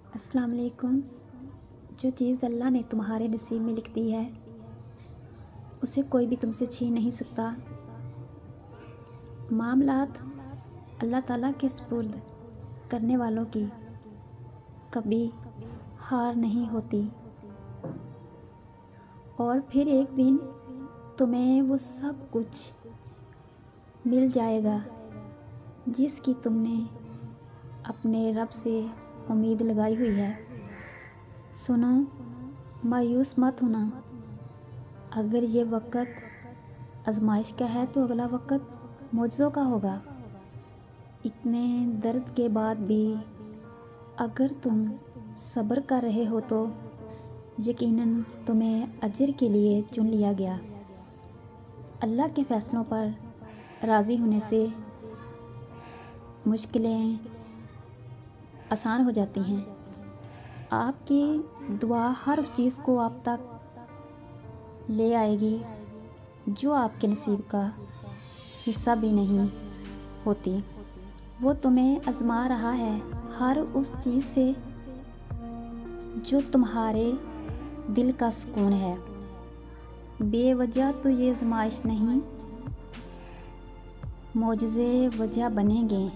अस्सलाम वालेकुम। जो चीज़ अल्लाह ने तुम्हारे नसीब में लिख दी है उसे कोई भी तुमसे छीन नहीं सकता। मामलात अल्लाह ताला के सुपुर्द करने वालों की कभी हार नहीं होती। और फिर एक दिन तुम्हें वो सब कुछ मिल जाएगा जिसकी तुमने अपने रब से उम्मीद लगाई हुई है। सुनो, मायूस मत होना। अगर ये वक़्त आजमाइश का है तो अगला वक़्त मौजज़ों का होगा। इतने दर्द के बाद भी अगर तुम सब्र कर रहे हो तो यकीनन तुम्हें अजर के लिए चुन लिया गया। अल्लाह के फ़ैसलों पर राज़ी होने से मुश्किलें आसान हो जाती हैं। आपकी दुआ हर उस चीज़ को आप तक ले आएगी जो आपके नसीब का हिस्सा भी नहीं होती। वो तुम्हें आज़मा रहा है हर उस चीज़ से जो तुम्हारे दिल का सुकून है। बेवजह तो ये आज़माइश नहीं, मोजज़े वजह बनेंगे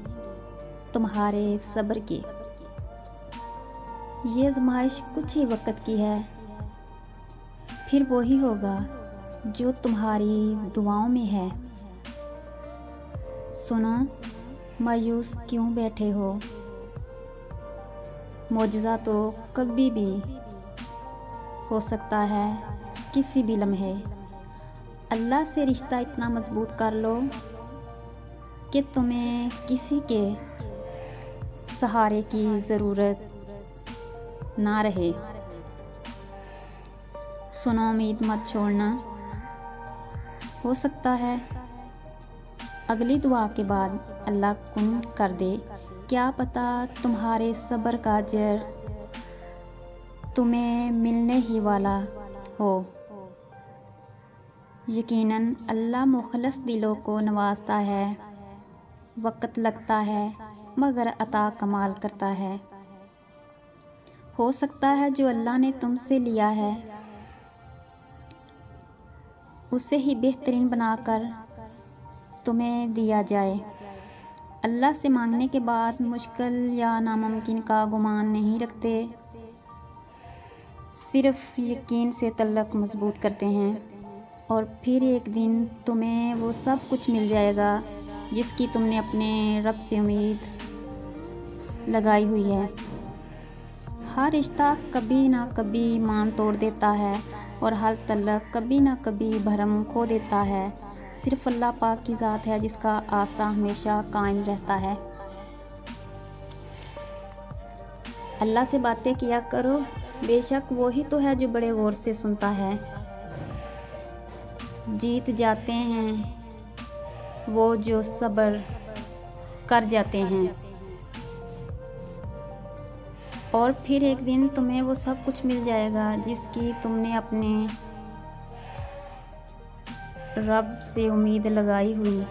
तुम्हारे सब्र के। ये आज़माइश कुछ ही वक़्त की है, फिर वही होगा जो तुम्हारी दुआओं में है। सुनो, मायूस क्यों बैठे हो? मोजज़ा तो कभी भी हो सकता है, किसी भी लम्हे। अल्लाह से रिश्ता इतना मजबूत कर लो कि तुम्हें किसी के सहारे की ज़रूरत ना रहे। सुनो, उम्मीद मत छोड़ना। हो सकता है अगली दुआ के बाद अल्लाह कुन कर दे। क्या पता तुम्हारे सब्र का अजर तुम्हें मिलने ही वाला हो। यकीनन अल्लाह मुखलस दिलों को नवाजता है। वक़्त लगता है मगर अता कमाल करता है। हो सकता है जो अल्लाह ने तुमसे लिया है उसे ही बेहतरीन बनाकर तुम्हें दिया जाए। अल्लाह से मांगने के बाद मुश्किल या नामुमकिन का गुमान नहीं रखते, सिर्फ यकीन से तल्लक मजबूत करते हैं। और फिर एक दिन तुम्हें वो सब कुछ मिल जाएगा जिसकी तुमने अपने रब से उम्मीद लगाई हुई है। हर रिश्ता कभी ना कभी ईमान तोड़ देता है और हर तल्लक कभी ना कभी भरम खो देता है। सिर्फ अल्लाह पाक की ज़ात है जिसका आसरा हमेशा कायम रहता है। अल्लाह से बातें किया करो, बेशक वही तो है जो बड़े गौर से सुनता है। जीत जाते हैं वो जो सब्र कर जाते हैं। और फिर एक दिन तुम्हें वो सब कुछ मिल जाएगा जिसकी तुमने अपने रब से उम्मीद लगाई हुई